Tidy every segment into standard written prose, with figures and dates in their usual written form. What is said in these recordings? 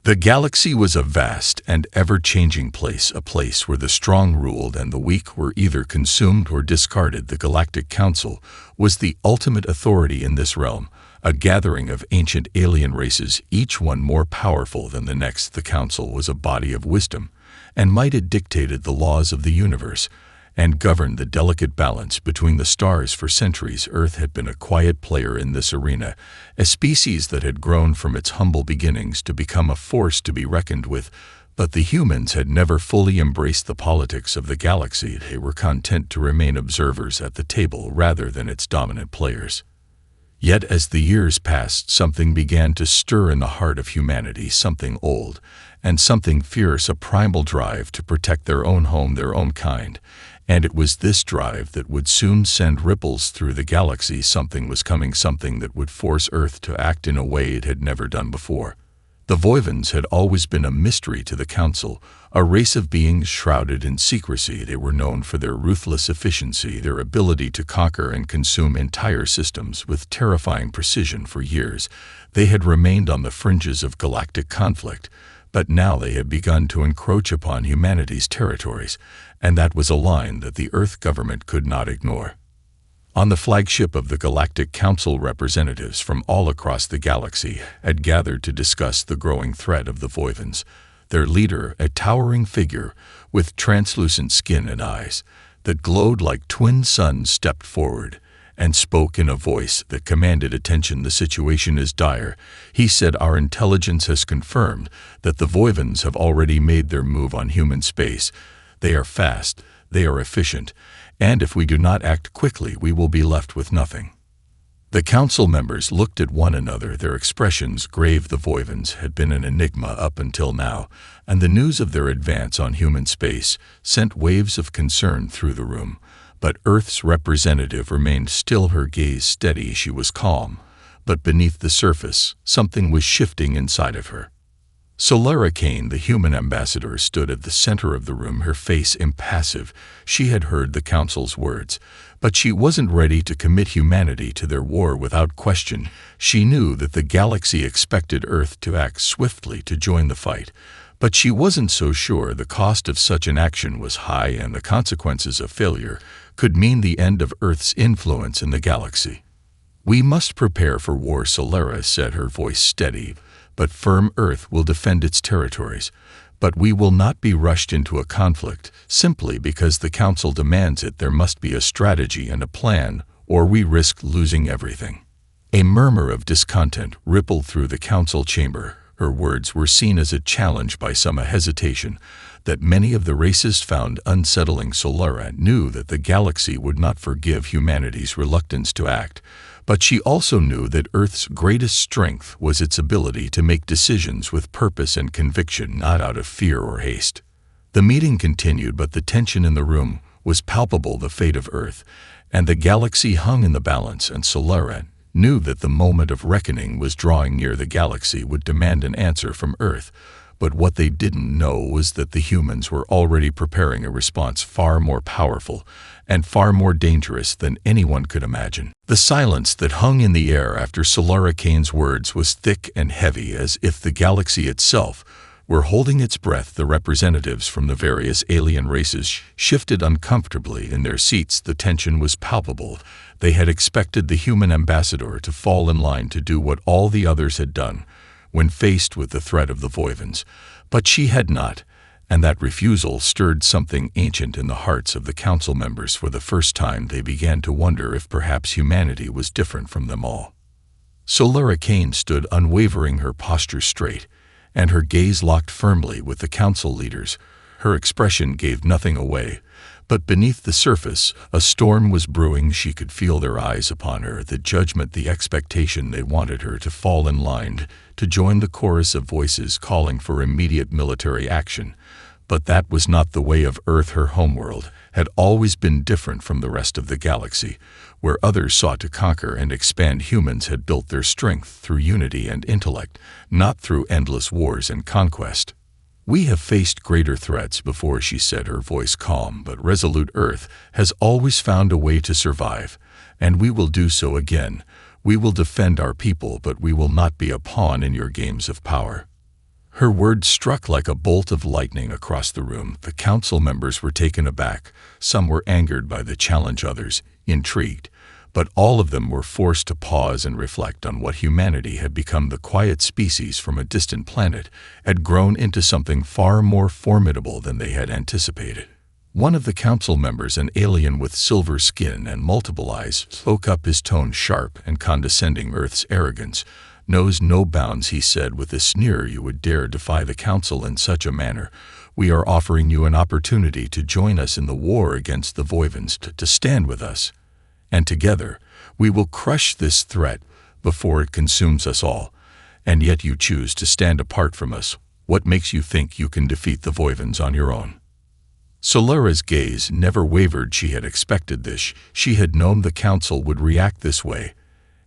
The galaxy was a vast and ever-changing place, a place where the strong ruled and the weak were either consumed or discarded. The Galactic Council was the ultimate authority in this realm, a gathering of ancient alien races, each one more powerful than the next. The Council was a body of wisdom, and might have dictated the laws of the universe, and governed the delicate balance between the stars. For centuries, Earth had been a quiet player in this arena, a species that had grown from its humble beginnings to become a force to be reckoned with. But the humans had never fully embraced the politics of the galaxy. They were content to remain observers at the table rather than its dominant players. Yet as the years passed, something began to stir in the heart of humanity, something old and something fierce, a primal drive to protect their own home, their own kind. And it was this drive that would soon send ripples through the galaxy. Something was coming, something that would force Earth to act in a way it had never done before. The Voivans had always been a mystery to the Council, a race of beings shrouded in secrecy. They were known for their ruthless efficiency, their ability to conquer and consume entire systems with terrifying precision. For years, they had remained on the fringes of galactic conflict, but now they had begun to encroach upon humanity's territories, and that was a line that the Earth government could not ignore. On the flagship of the Galactic Council, representatives from all across the galaxy had gathered to discuss the growing threat of the Voivans. Their leader, a towering figure with translucent skin and eyes that glowed like twin suns, stepped forward and spoke in a voice that commanded attention. "The situation is dire," he said. "Our intelligence has confirmed that the Voivans have already made their move on human space. They are fast, they are efficient, and if we do not act quickly, we will be left with nothing." The council members looked at one another, their expressions grave. The Voivans had been an enigma up until now, and the news of their advance on human space sent waves of concern through the room. But Earth's representative remained still, her gaze steady. She was calm, but beneath the surface, something was shifting inside of her. Solara Kane, the human ambassador, stood at the center of the room, her face impassive. She had heard the Council's words, but she wasn't ready to commit humanity to their war without question. She knew that the galaxy expected Earth to act swiftly to join the fight, but she wasn't so sure. The cost of such an action was high, and the consequences of failure could mean the end of Earth's influence in the galaxy. "We must prepare for war," Solara said, her voice steady but firm. "Earth will defend its territories, but we will not be rushed into a conflict simply because the Council demands it. There must be a strategy and a plan, or we risk losing everything." A murmur of discontent rippled through the Council chamber. Her words were seen as a challenge by some, a hesitation that many of the races found unsettling. Solara knew that the galaxy would not forgive humanity's reluctance to act, but she also knew that Earth's greatest strength was its ability to make decisions with purpose and conviction, not out of fear or haste. The meeting continued, but the tension in the room was palpable. The fate of Earth and the galaxy hung in the balance, and Solara knew that the moment of reckoning was drawing near. The galaxy would demand an answer from Earth, but what they didn't know was that the humans were already preparing a response far more powerful and far more dangerous than anyone could imagine. The silence that hung in the air after Solara Kane's words was thick and heavy, as if the galaxy itself were holding its breath. The representatives from the various alien races shifted uncomfortably in their seats. The tension was palpable. They had expected the human ambassador to fall in line to do what all the others had done when faced with the threat of the Voivans, but she had not, and that refusal stirred something ancient in the hearts of the Council members. For the first time, they began to wonder if perhaps humanity was different from them all. Solara Kane stood unwavering, her posture straight, and her gaze locked firmly with the Council leaders. Her expression gave nothing away, but beneath the surface, a storm was brewing. She could feel their eyes upon her, the judgment, the expectation. They wanted her to fall in line, to join the chorus of voices calling for immediate military action. But that was not the way of Earth. Her homeworld had always been different from the rest of the galaxy, where others sought to conquer and expand. Humans had built their strength through unity and intellect, not through endless wars and conquest. "We have faced greater threats before," she said, her voice calm but resolute. "Earth has always found a way to survive, and we will do so again. We will defend our people, but we will not be a pawn in your games of power." Her words struck like a bolt of lightning across the room. The council members were taken aback. Some were angered by the challenge, others intrigued. But all of them were forced to pause and reflect on what humanity had become. The quiet species from a distant planet had grown into something far more formidable than they had anticipated. One of the council members, an alien with silver skin and multiple eyes, spoke up, his tone sharp and condescending. Earth's arrogance knows no bounds, he said with a sneer. You would dare defy the council in such a manner? We are offering you an opportunity to join us in the war against the Voivans, to stand with us. And together, we will crush this threat before it consumes us all. And yet you choose to stand apart from us. What makes you think you can defeat the Voivans on your own? Solara's gaze never wavered. She had expected this. She had known the council would react this way,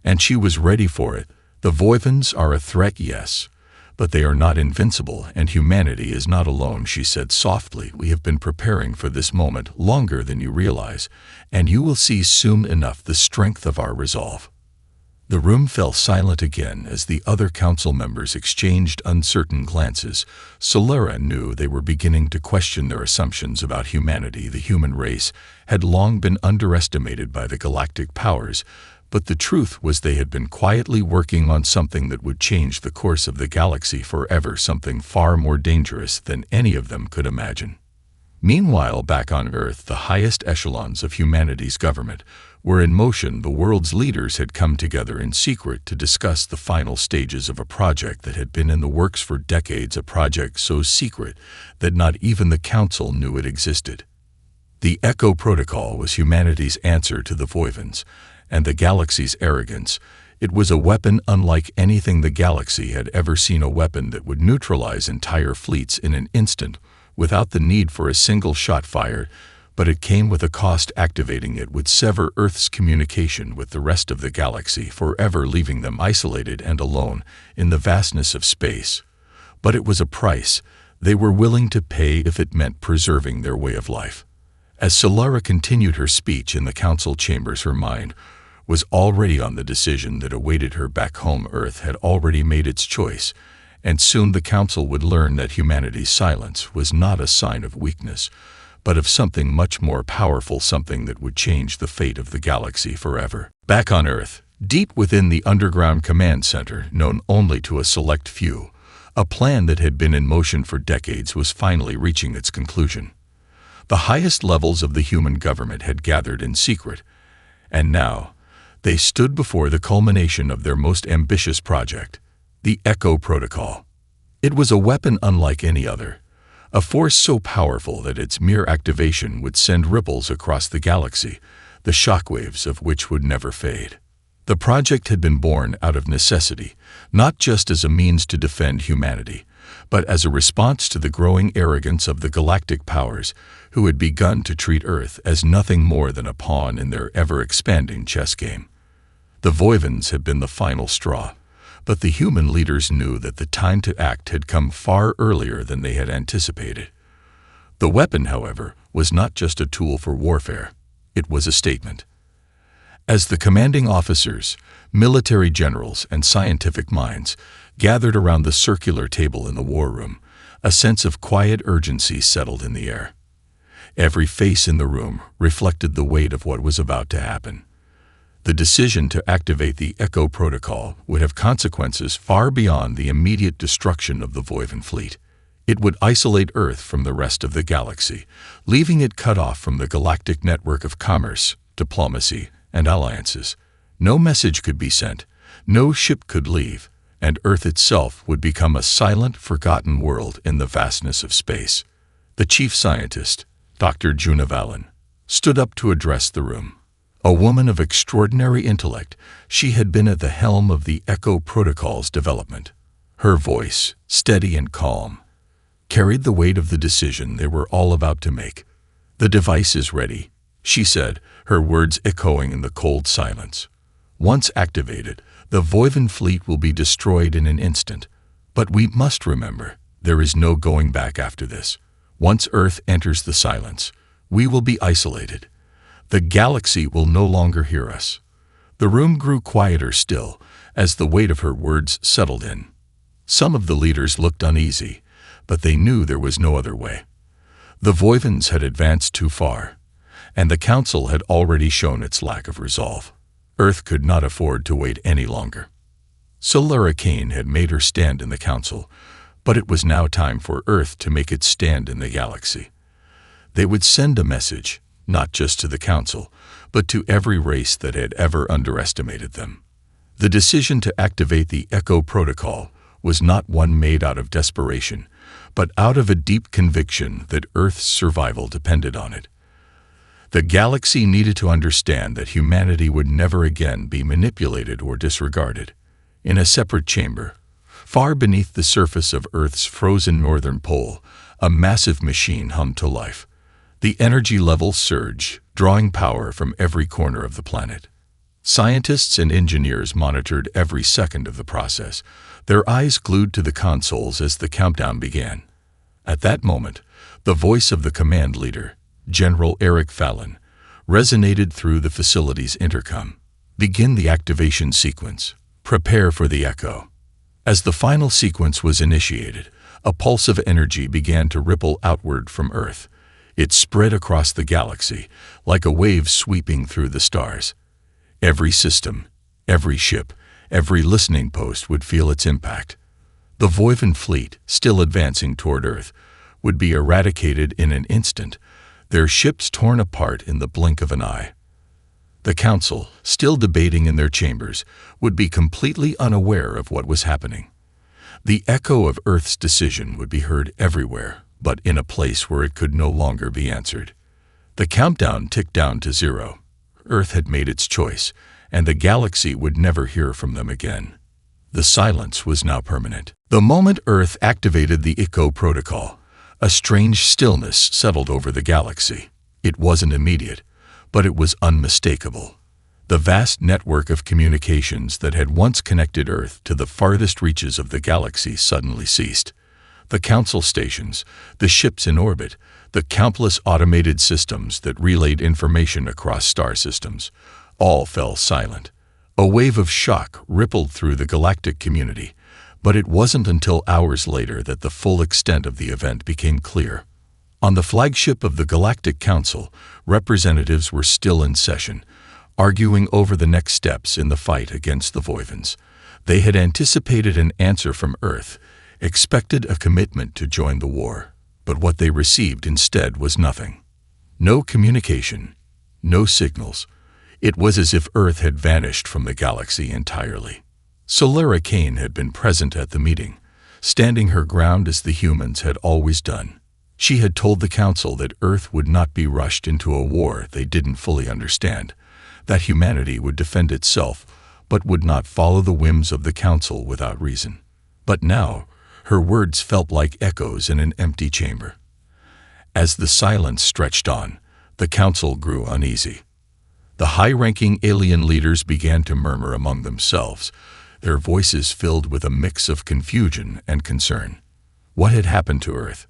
and she was ready for it. The Voivans are a threat, yes, but they are not invincible, and humanity is not alone, she said softly. We have been preparing for this moment longer than you realize, and you will see soon enough the strength of our resolve. The room fell silent again as the other council members exchanged uncertain glances. Solara knew they were beginning to question their assumptions about humanity. The human race had long been underestimated by the galactic powers, but the truth was they had been quietly working on something that would change the course of the galaxy forever, something far more dangerous than any of them could imagine. Meanwhile, back on Earth, the highest echelons of humanity's government were in motion. The world's leaders had come together in secret to discuss the final stages of a project that had been in the works for decades, a project so secret that not even the Council knew it existed. The Echo Protocol was humanity's answer to the Voivans and the galaxy's arrogance. It was a weapon unlike anything the galaxy had ever seen, a weapon that would neutralize entire fleets in an instant without the need for a single shot fired, but it came with a cost. Activating it would sever Earth's communication with the rest of the galaxy, forever leaving them isolated and alone in the vastness of space. But it was a price they were willing to pay if it meant preserving their way of life. As Solara continued her speech in the council chambers, her mind was already on the decision that awaited her back home. Earth had already made its choice, and soon the council would learn that humanity's silence was not a sign of weakness, but of something much more powerful, something that would change the fate of the galaxy forever. Back on Earth, deep within the underground command center, known only to a select few, a plan that had been in motion for decades was finally reaching its conclusion. The highest levels of the human government had gathered in secret, and now they stood before the culmination of their most ambitious project, the Echo Protocol. It was a weapon unlike any other, a force so powerful that its mere activation would send ripples across the galaxy, the shockwaves of which would never fade. The project had been born out of necessity, not just as a means to defend humanity, but as a response to the growing arrogance of the galactic powers, who had begun to treat Earth as nothing more than a pawn in their ever-expanding chess game. The Voivans had been the final straw, but the human leaders knew that the time to act had come far earlier than they had anticipated. The weapon, however, was not just a tool for warfare. It was a statement. As the commanding officers, military generals, and scientific minds gathered around the circular table in the war room, a sense of quiet urgency settled in the air. Every face in the room reflected the weight of what was about to happen. The decision to activate the Echo Protocol would have consequences far beyond the immediate destruction of the Voivan fleet. It would isolate Earth from the rest of the galaxy, leaving it cut off from the galactic network of commerce, diplomacy, and alliances. No message could be sent, no ship could leave, and Earth itself would become a silent, forgotten world in the vastness of space. The chief scientist, Dr. Juna Valen, stood up to address the room. A woman of extraordinary intellect, she had been at the helm of the Echo Protocol's development. Her voice, steady and calm, carried the weight of the decision they were all about to make. "The device is ready," she said, her words echoing in the cold silence. "Once activated, the Voivan fleet will be destroyed in an instant. But we must remember, there is no going back after this. Once Earth enters the silence, we will be isolated. The galaxy will no longer hear us." The room grew quieter still as the weight of her words settled in. Some of the leaders looked uneasy, but they knew there was no other way. The Voivans had advanced too far, and the Council had already shown its lack of resolve. Earth could not afford to wait any longer. Solara Kane had made her stand in the Council, but it was now time for Earth to make its stand in the galaxy. They would send a message, not just to the Council, but to every race that had ever underestimated them. The decision to activate the Echo Protocol was not one made out of desperation, but out of a deep conviction that Earth's survival depended on it. The galaxy needed to understand that humanity would never again be manipulated or disregarded. In a separate chamber, far beneath the surface of Earth's frozen northern pole, a massive machine hummed to life. The energy levels surged, drawing power from every corner of the planet. Scientists and engineers monitored every second of the process, their eyes glued to the consoles as the countdown began. At that moment, the voice of the command leader, General Eric Fallon, resonated through the facility's intercom. Begin the activation sequence. Prepare for the echo. As the final sequence was initiated, a pulse of energy began to ripple outward from Earth. It spread across the galaxy, like a wave sweeping through the stars. Every system, every ship, every listening post would feel its impact. The Voivan fleet, still advancing toward Earth, would be eradicated in an instant, their ships torn apart in the blink of an eye. The Council, still debating in their chambers, would be completely unaware of what was happening. The echo of Earth's decision would be heard everywhere, but in a place where it could no longer be answered. The countdown ticked down to 0. Earth had made its choice, and the galaxy would never hear from them again. The silence was now permanent. The moment Earth activated the Echo Protocol, a strange stillness settled over the galaxy. It wasn't immediate, but it was unmistakable. The vast network of communications that had once connected Earth to the farthest reaches of the galaxy suddenly ceased. The Council stations, the ships in orbit, the countless automated systems that relayed information across star systems, all fell silent. A wave of shock rippled through the galactic community, but it wasn't until hours later that the full extent of the event became clear. On the flagship of the Galactic Council, representatives were still in session, arguing over the next steps in the fight against the Voivans. They had anticipated an answer from Earth, expected a commitment to join the war, but what they received instead was nothing. No communication, no signals. It was as if Earth had vanished from the galaxy entirely. Solara Kane had been present at the meeting, standing her ground as the humans had always done. She had told the Council that Earth would not be rushed into a war they didn't fully understand, that humanity would defend itself, but would not follow the whims of the Council without reason. But now, her words felt like echoes in an empty chamber. As the silence stretched on, the Council grew uneasy. The high-ranking alien leaders began to murmur among themselves, their voices filled with a mix of confusion and concern. What had happened to Earth?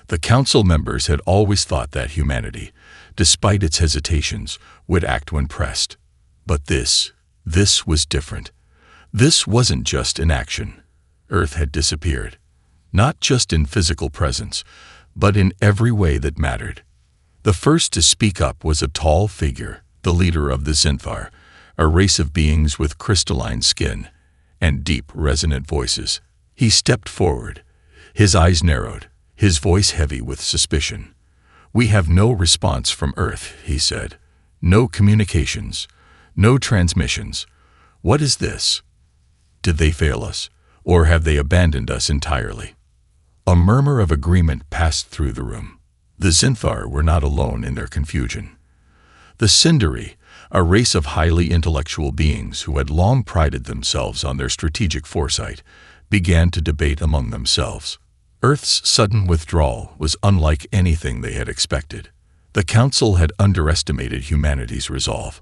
The Council members had always thought that humanity, despite its hesitations, would act when pressed. But this was different. This wasn't just inaction. Earth had disappeared, not just in physical presence, but in every way that mattered. The first to speak up was a tall figure, the leader of the Zinthar, a race of beings with crystalline skin and deep, resonant voices. He stepped forward, his eyes narrowed, his voice heavy with suspicion. "We have no response from Earth," he said. "No communications, no transmissions. What is this? Did they fail us, or have they abandoned us entirely?" A murmur of agreement passed through the room. The Zinthar were not alone in their confusion. The Sindari, a race of highly intellectual beings who had long prided themselves on their strategic foresight, began to debate among themselves. Earth's sudden withdrawal was unlike anything they had expected. The Council had underestimated humanity's resolve,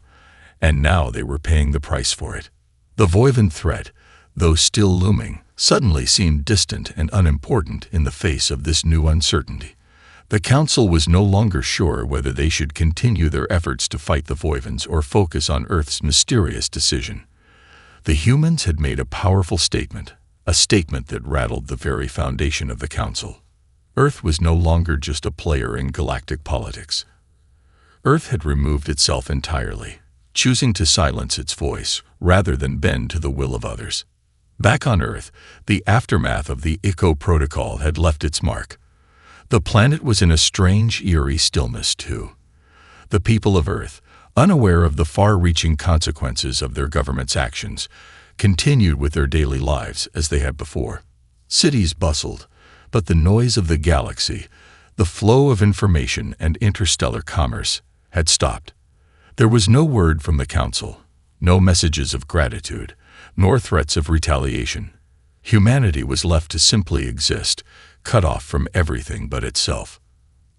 and now they were paying the price for it. The Voivan threat, though still looming, suddenly seemed distant and unimportant in the face of this new uncertainty. The Council was no longer sure whether they should continue their efforts to fight the Voivans or focus on Earth's mysterious decision. The humans had made a powerful statement. a statement that rattled the very foundation of the Council. Earth was no longer just a player in galactic politics. Earth had removed itself entirely, choosing to silence its voice rather than bend to the will of others. Back on Earth, the aftermath of the HFY Protocol had left its mark. The planet was in a strange, eerie stillness, too. The people of Earth, unaware of the far-reaching consequences of their government's actions, continued with their daily lives as they had before. Cities bustled, but the noise of the galaxy, the flow of information and interstellar commerce, had stopped. There was no word from the Council, no messages of gratitude, nor threats of retaliation. Humanity was left to simply exist, cut off from everything but itself.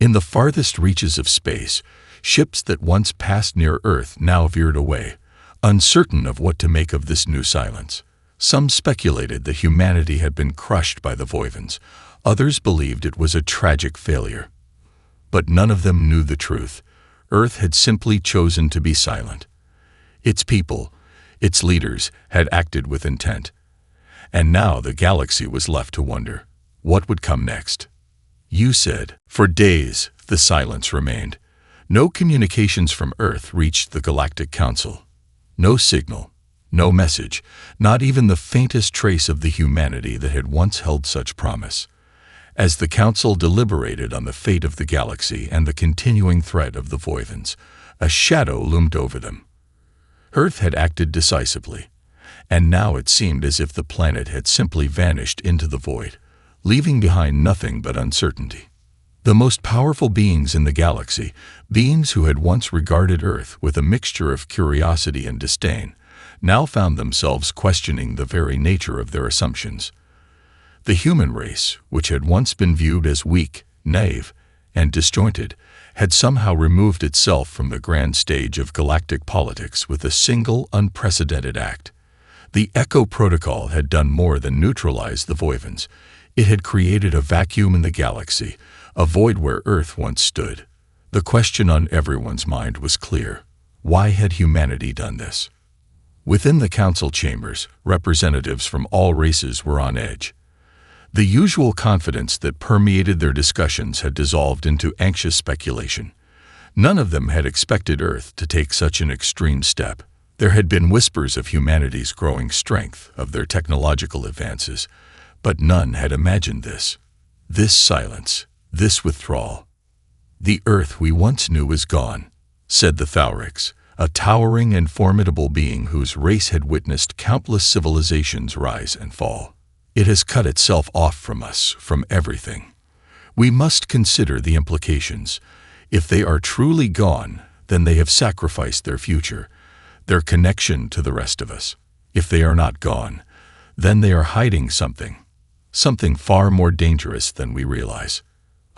In the farthest reaches of space, ships that once passed near Earth now veered away, uncertain of what to make of this new silence. Some speculated that humanity had been crushed by the Voivans. Others believed it was a tragic failure. But none of them knew the truth. Earth had simply chosen to be silent. Its people, its leaders, had acted with intent. And now the galaxy was left to wonder, what would come next? You said. For days, the silence remained. No communications from Earth reached the Galactic Council. No signal, no message, not even the faintest trace of the humanity that had once held such promise. As the Council deliberated on the fate of the galaxy and the continuing threat of the Voivans, a shadow loomed over them. Earth had acted decisively, and now it seemed as if the planet had simply vanished into the void, leaving behind nothing but uncertainty. The most powerful beings in the galaxy, beings who had once regarded Earth with a mixture of curiosity and disdain, now found themselves questioning the very nature of their assumptions. The human race, which had once been viewed as weak, naive, and disjointed, had somehow removed itself from the grand stage of galactic politics with a single, unprecedented act. The HFY Protocol had done more than neutralize the Voivans. It had created a vacuum in the galaxy, a void where Earth once stood. The question on everyone's mind was clear. Why had humanity done this? Within the council chambers, representatives from all races were on edge. The usual confidence that permeated their discussions had dissolved into anxious speculation. None of them had expected Earth to take such an extreme step. There had been whispers of humanity's growing strength, of their technological advances, but none had imagined this. This silence, this withdrawal. "The Earth we once knew is gone," said the Thaurix, a towering and formidable being whose race had witnessed countless civilizations rise and fall. "It has cut itself off from us, from everything. We must consider the implications. If they are truly gone, then they have sacrificed their future, their connection to the rest of us. If they are not gone, then they are hiding something far more dangerous than we realize."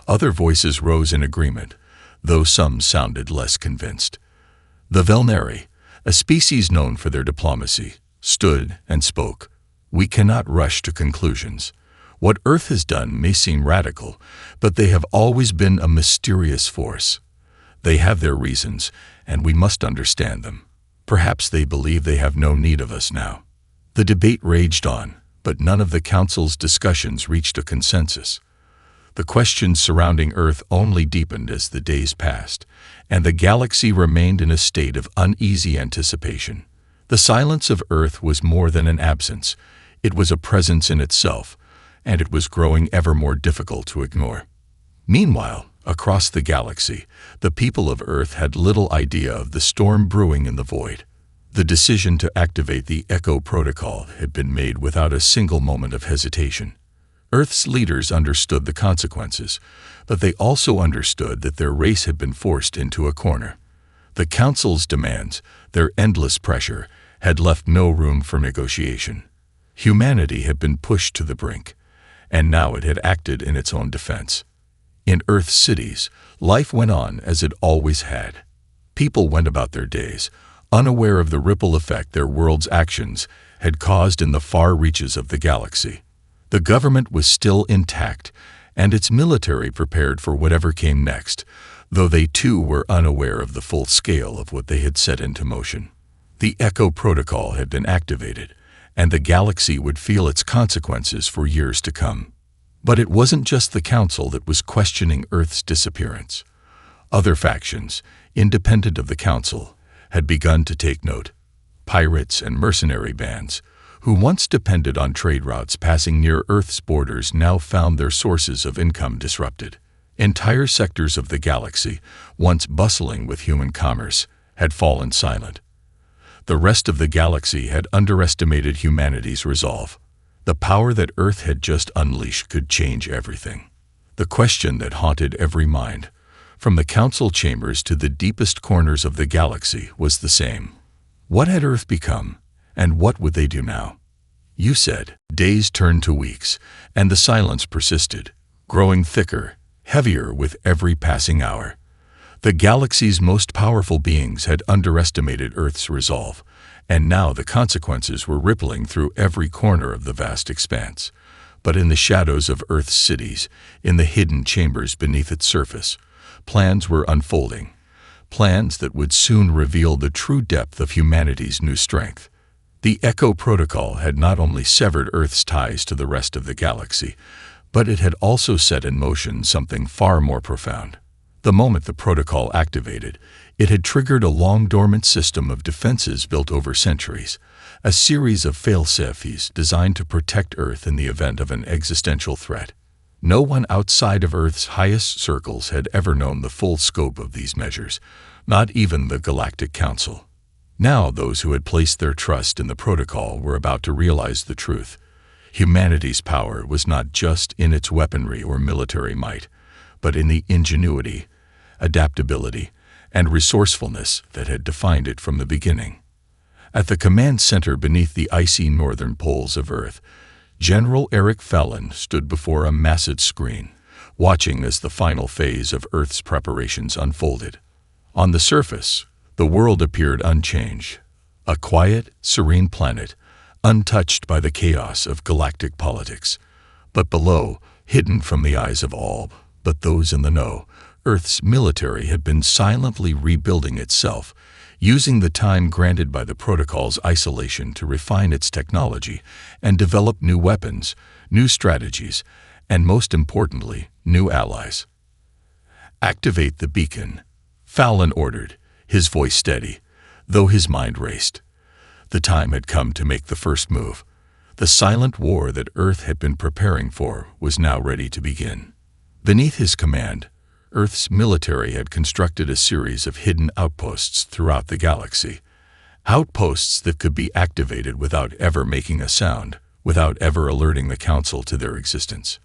Other voices rose in agreement, though some sounded less convinced. The Velneri, a species known for their diplomacy, stood and spoke. "We cannot rush to conclusions. What Earth has done may seem radical, but they have always been a mysterious force. They have their reasons, and we must understand them. Perhaps they believe they have no need of us now." The debate raged on, but none of the Council's discussions reached a consensus. The questions surrounding Earth only deepened as the days passed, and the galaxy remained in a state of uneasy anticipation. The silence of Earth was more than an absence. It was a presence in itself, and it was growing ever more difficult to ignore. Meanwhile, across the galaxy, the people of Earth had little idea of the storm brewing in the void. The decision to activate the HFY Protocol had been made without a single moment of hesitation. Earth's leaders understood the consequences, but they also understood that their race had been forced into a corner. The Council's demands, their endless pressure, had left no room for negotiation. Humanity had been pushed to the brink, and now it had acted in its own defense. In Earth's cities, life went on as it always had. People went about their days, unaware of the ripple effect their world's actions had caused in the far reaches of the galaxy. The government was still intact, and its military prepared for whatever came next, though they too were unaware of the full scale of what they had set into motion. The HFY Protocol had been activated, and the galaxy would feel its consequences for years to come. But it wasn't just the Council that was questioning Earth's disappearance. Other factions, independent of the Council, had begun to take note. Pirates and mercenary bands, who once depended on trade routes passing near Earth's borders, now found their sources of income disrupted. Entire sectors of the galaxy, once bustling with human commerce, had fallen silent. The rest of the galaxy had underestimated humanity's resolve. The power that Earth had just unleashed could change everything. The question that haunted every mind, from the council chambers to the deepest corners of the galaxy, was the same. What had Earth become, and what would they do now? You said. Days turned to weeks, and the silence persisted, growing thicker, heavier with every passing hour. The galaxy's most powerful beings had underestimated Earth's resolve, and now the consequences were rippling through every corner of the vast expanse. But in the shadows of Earth's cities, in the hidden chambers beneath its surface, plans were unfolding. Plans that would soon reveal the true depth of humanity's new strength. The Echo Protocol had not only severed Earth's ties to the rest of the galaxy, but it had also set in motion something far more profound. The moment the protocol activated, it had triggered a long-dormant system of defenses built over centuries, a series of fail-safes designed to protect Earth in the event of an existential threat. No one outside of Earth's highest circles had ever known the full scope of these measures, not even the Galactic Council. Now those who had placed their trust in the protocol were about to realize the truth. Humanity's power was not just in its weaponry or military might, but in the ingenuity, adaptability, and resourcefulness that had defined it from the beginning. At the command center beneath the icy northern poles of Earth, General Eric Fallon stood before a massive screen, watching as the final phase of Earth's preparations unfolded. On the surface, the world appeared unchanged, a quiet, serene planet, untouched by the chaos of galactic politics. But below, hidden from the eyes of all but those in the know, Earth's military had been silently rebuilding itself, using the time granted by the protocol's isolation to refine its technology and develop new weapons, new strategies, and most importantly, new allies. "Activate the beacon," Fallon ordered, his voice steady, though his mind raced. The time had come to make the first move. The silent war that Earth had been preparing for was now ready to begin. Beneath his command, Earth's military had constructed a series of hidden outposts throughout the galaxy. Outposts that could be activated without ever making a sound, without ever alerting the Council to their existence.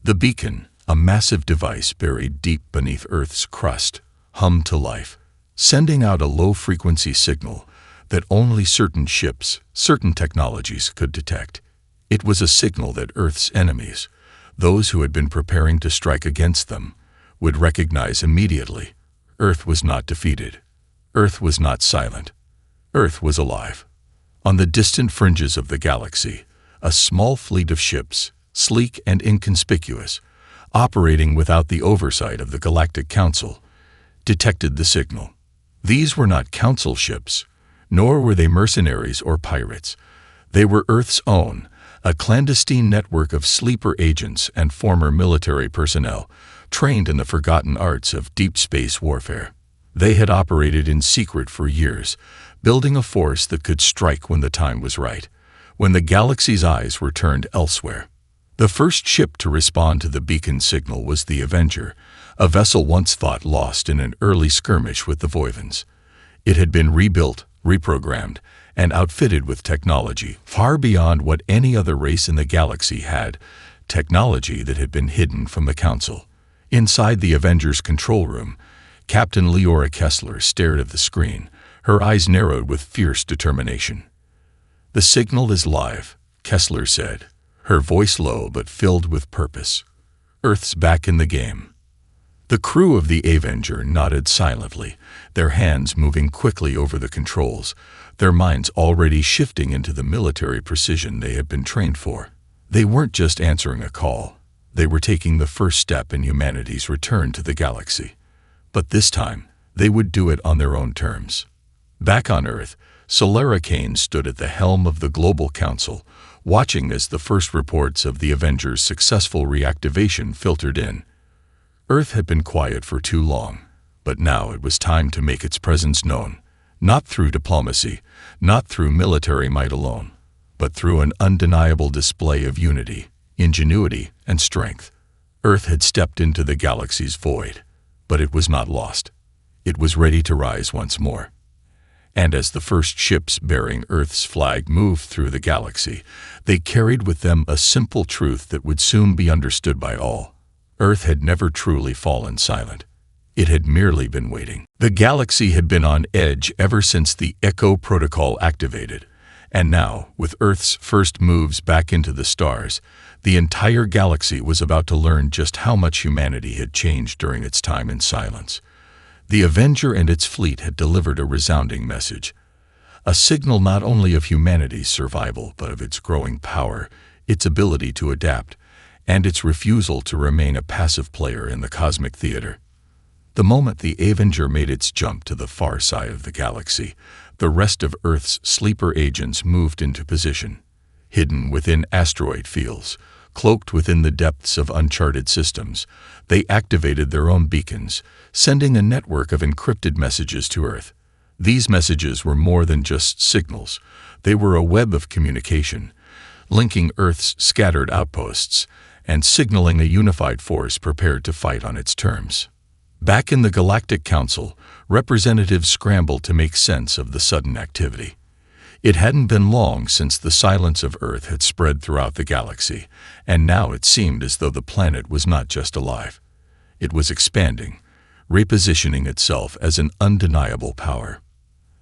The beacon, a massive device buried deep beneath Earth's crust, hummed to life, sending out a low-frequency signal that only certain ships, certain technologies could detect. It was a signal that Earth's enemies, those who had been preparing to strike against them, would recognize immediately. Earth was not defeated. Earth was not silent. Earth was alive. On the distant fringes of the galaxy, a small fleet of ships, sleek and inconspicuous, operating without the oversight of the Galactic Council, detected the signal. These were not Council ships, nor were they mercenaries or pirates. They were Earth's own, a clandestine network of sleeper agents and former military personnel, trained in the forgotten arts of deep space warfare. They had operated in secret for years, building a force that could strike when the time was right, when the galaxy's eyes were turned elsewhere. The first ship to respond to the beacon signal was the Avenger, a vessel once thought lost in an early skirmish with the Voivans. It had been rebuilt, reprogrammed, and outfitted with technology far beyond what any other race in the galaxy had, technology that had been hidden from the Council. Inside the Avenger's control room, Captain Leora Kessler stared at the screen, her eyes narrowed with fierce determination. "The signal is live," Kessler said, her voice low but filled with purpose. "Earth's back in the game." The crew of the Avenger nodded silently, their hands moving quickly over the controls, their minds already shifting into the military precision they had been trained for. They weren't just answering a call. They were taking the first step in humanity's return to the galaxy. But this time, they would do it on their own terms. Back on Earth, Solera Kane stood at the helm of the Global Council, watching as the first reports of the Avengers' successful reactivation filtered in. Earth had been quiet for too long, but now it was time to make its presence known, not through diplomacy, not through military might alone, but through an undeniable display of unity, ingenuity, and strength. Earth had stepped into the galaxy's void, but it was not lost. It was ready to rise once more. And as the first ships bearing Earth's flag moved through the galaxy, they carried with them a simple truth that would soon be understood by all. Earth had never truly fallen silent. It had merely been waiting. The galaxy had been on edge ever since the Echo Protocol activated, and now, with Earth's first moves back into the stars, the entire galaxy was about to learn just how much humanity had changed during its time in silence. The Avenger and its fleet had delivered a resounding message, a signal not only of humanity's survival but of its growing power, its ability to adapt, and its refusal to remain a passive player in the cosmic theater. The moment the Avenger made its jump to the far side of the galaxy, the rest of Earth's sleeper agents moved into position, hidden within asteroid fields, cloaked within the depths of uncharted systems. They activated their own beacons, sending a network of encrypted messages to Earth. These messages were more than just signals. They were a web of communication, linking Earth's scattered outposts and signaling a unified force prepared to fight on its terms. Back in the Galactic Council, representatives scrambled to make sense of the sudden activity. It hadn't been long since the silence of Earth had spread throughout the galaxy, and now it seemed as though the planet was not just alive. It was expanding, repositioning itself as an undeniable power.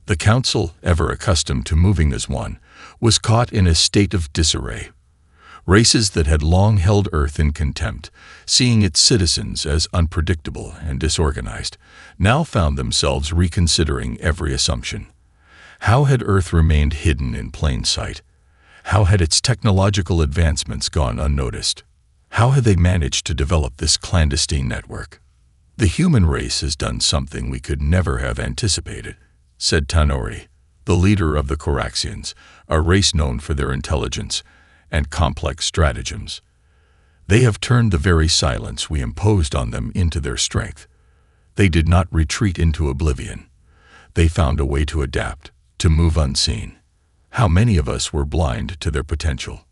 The Council, ever accustomed to moving as one, was caught in a state of disarray. Races that had long held Earth in contempt, seeing its citizens as unpredictable and disorganized, now found themselves reconsidering every assumption. How had Earth remained hidden in plain sight? How had its technological advancements gone unnoticed? How had they managed to develop this clandestine network? "The human race has done something we could never have anticipated," said Tanori, the leader of the Coraxians, a race known for their intelligence and complex stratagems. "They have turned the very silence we imposed on them into their strength. They did not retreat into oblivion. They found a way to adapt, to move unseen. How many of us were blind to their potential?"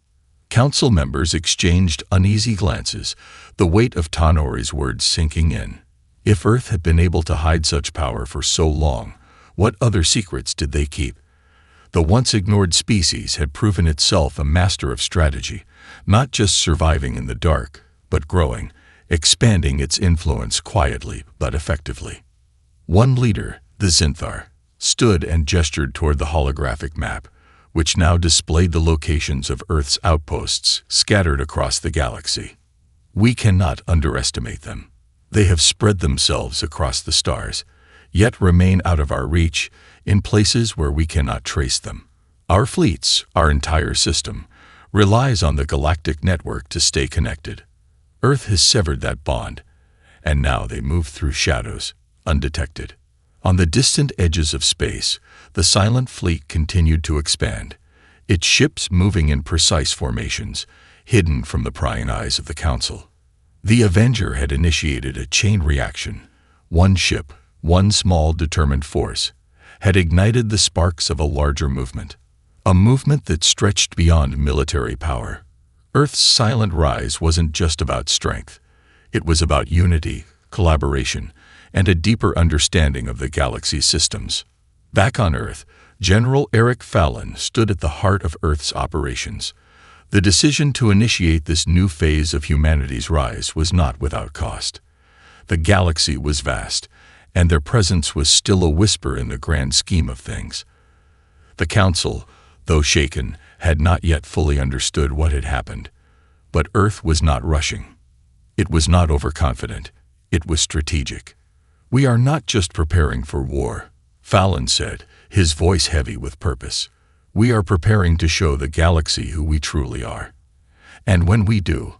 Council members exchanged uneasy glances, the weight of Tanori's words sinking in. If Earth had been able to hide such power for so long, what other secrets did they keep? The once ignored species had proven itself a master of strategy, not just surviving in the dark, but growing, expanding its influence quietly but effectively. One leader, the Zinthar, stood and gestured toward the holographic map, which now displayed the locations of Earth's outposts scattered across the galaxy. "We cannot underestimate them. They have spread themselves across the stars, yet remain out of our reach in places where we cannot trace them. Our fleets, our entire system, relies on the galactic network to stay connected. Earth has severed that bond, and now they move through shadows, undetected." On the distant edges of space, the silent fleet continued to expand, its ships moving in precise formations, hidden from the prying eyes of the Council. The Avenger had initiated a chain reaction. One ship, one small determined force, had ignited the sparks of a larger movement, a movement that stretched beyond military power. Earth's silent rise wasn't just about strength. It was about unity, collaboration, and a deeper understanding of the galaxy's systems. Back on Earth, General Eric Fallon stood at the heart of Earth's operations. The decision to initiate this new phase of humanity's rise was not without cost. The galaxy was vast, and their presence was still a whisper in the grand scheme of things. The Council, though shaken, had not yet fully understood what had happened. But Earth was not rushing. It was not overconfident. It was strategic. "We are not just preparing for war," Fallon said, his voice heavy with purpose. "We are preparing to show the galaxy who we truly are. And when we do,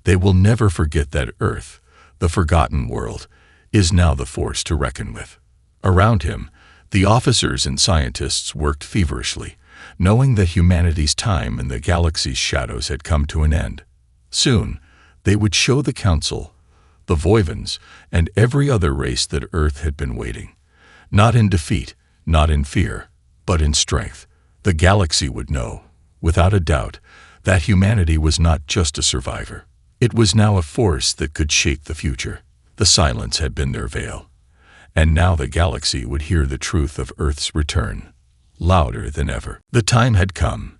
they will never forget that Earth, the forgotten world, is now the force to reckon with." Around him, The officers and scientists worked feverishly, knowing that humanity's time in the galaxy's shadows had come to an end. Soon, they would show the Council, the Voivans, and every other race that Earth had been waiting. Not in defeat, not in fear, but in strength. The galaxy would know, without a doubt, that humanity was not just a survivor. It was now a force that could shape the future. The silence had been their veil. And now the galaxy would hear the truth of Earth's return, louder than ever. The time had come.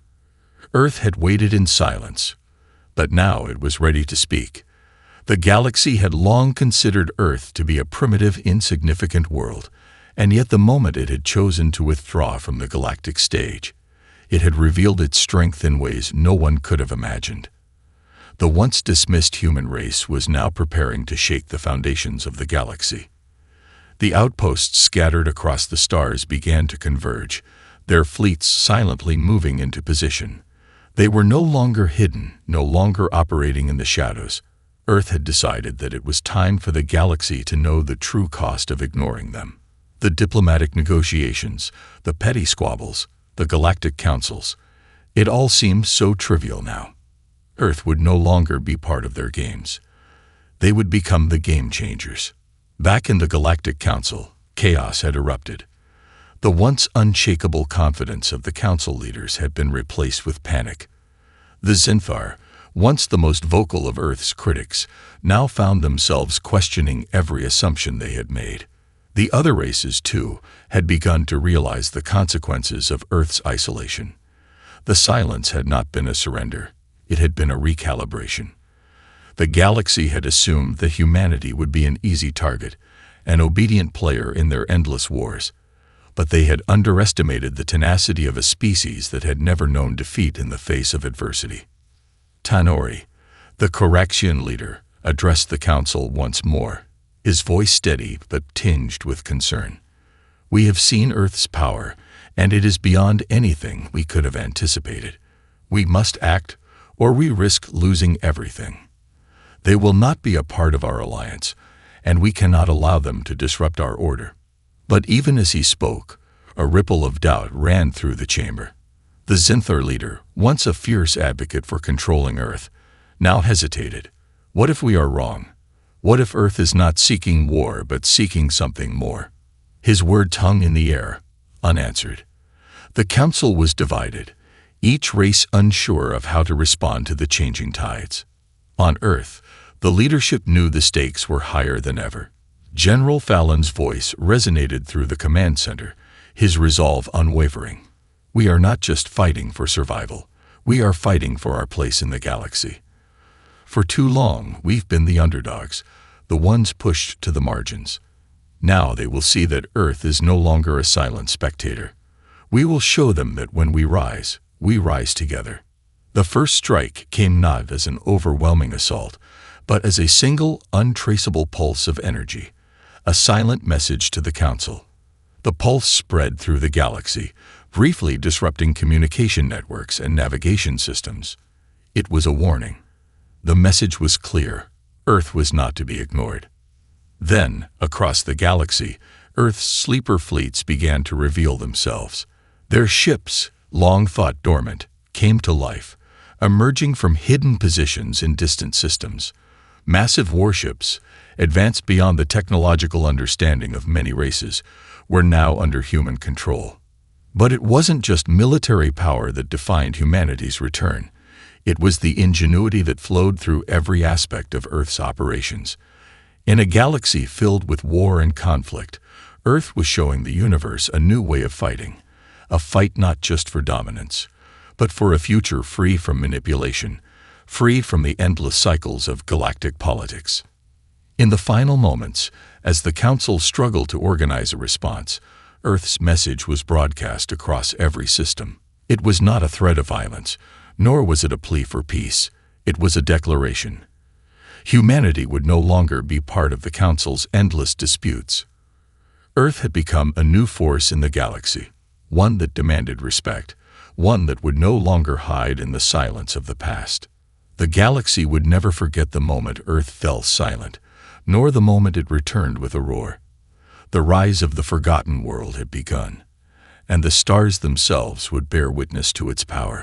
Earth had waited in silence, but now it was ready to speak. The galaxy had long considered Earth to be a primitive, insignificant world, and yet the moment it had chosen to withdraw from the galactic stage, it had revealed its strength in ways no one could have imagined. The once dismissed human race was now preparing to shake the foundations of the galaxy. The outposts scattered across the stars began to converge, their fleets silently moving into position. They were no longer hidden, no longer operating in the shadows. Earth had decided that it was time for the galaxy to know the true cost of ignoring them. The diplomatic negotiations, the petty squabbles, the galactic councils, it all seemed so trivial now. Earth would no longer be part of their games. They would become the game changers. Back in the Galactic Council, chaos had erupted. The once unshakable confidence of the council leaders had been replaced with panic. The Zinthar, once the most vocal of Earth's critics, now found themselves questioning every assumption they had made. The other races, too, had begun to realize the consequences of Earth's isolation. The silence had not been a surrender. It had been a recalibration. The galaxy had assumed that humanity would be an easy target, an obedient player in their endless wars. But they had underestimated the tenacity of a species that had never known defeat in the face of adversity. Tanori, the Coraxian leader, addressed the council once more, his voice steady but tinged with concern. "We have seen Earth's power, and it is beyond anything we could have anticipated. We must act, or we risk losing everything. They will not be a part of our alliance, and we cannot allow them to disrupt our order." But even as he spoke, a ripple of doubt ran through the chamber. The Zinthar leader, once a fierce advocate for controlling Earth, now hesitated. What if we are wrong? What if Earth is not seeking war but seeking something more? His words hung in the air, unanswered. The council was divided, each race unsure of how to respond to the changing tides. On Earth, the leadership knew the stakes were higher than ever. General Fallon's voice resonated through the command center, his resolve unwavering. "We are not just fighting for survival. We are fighting for our place in the galaxy. For too long, we've been the underdogs, the ones pushed to the margins. Now they will see that Earth is no longer a silent spectator. We will show them that when we rise together." The first strike came not as an overwhelming assault, but as a single, untraceable pulse of energy, a silent message to the council. The pulse spread through the galaxy, briefly disrupting communication networks and navigation systems. It was a warning. The message was clear. Earth was not to be ignored. Then, across the galaxy, Earth's sleeper fleets began to reveal themselves. Their ships, long thought dormant, came to life, emerging from hidden positions in distant systems. Massive warships, advanced beyond the technological understanding of many races, were now under human control. But it wasn't just military power that defined humanity's return. It was the ingenuity that flowed through every aspect of Earth's operations. In a galaxy filled with war and conflict, Earth was showing the universe a new way of fighting, a fight not just for dominance, but for a future free from manipulation, free from the endless cycles of galactic politics. In the final moments, as the Council struggled to organize a response, Earth's message was broadcast across every system. It was not a threat of violence, nor was it a plea for peace. It was a declaration. Humanity would no longer be part of the Council's endless disputes. Earth had become a new force in the galaxy, one that demanded respect, one that would no longer hide in the silence of the past. The galaxy would never forget the moment Earth fell silent, nor the moment it returned with a roar. The rise of the forgotten world had begun, and the stars themselves would bear witness to its power.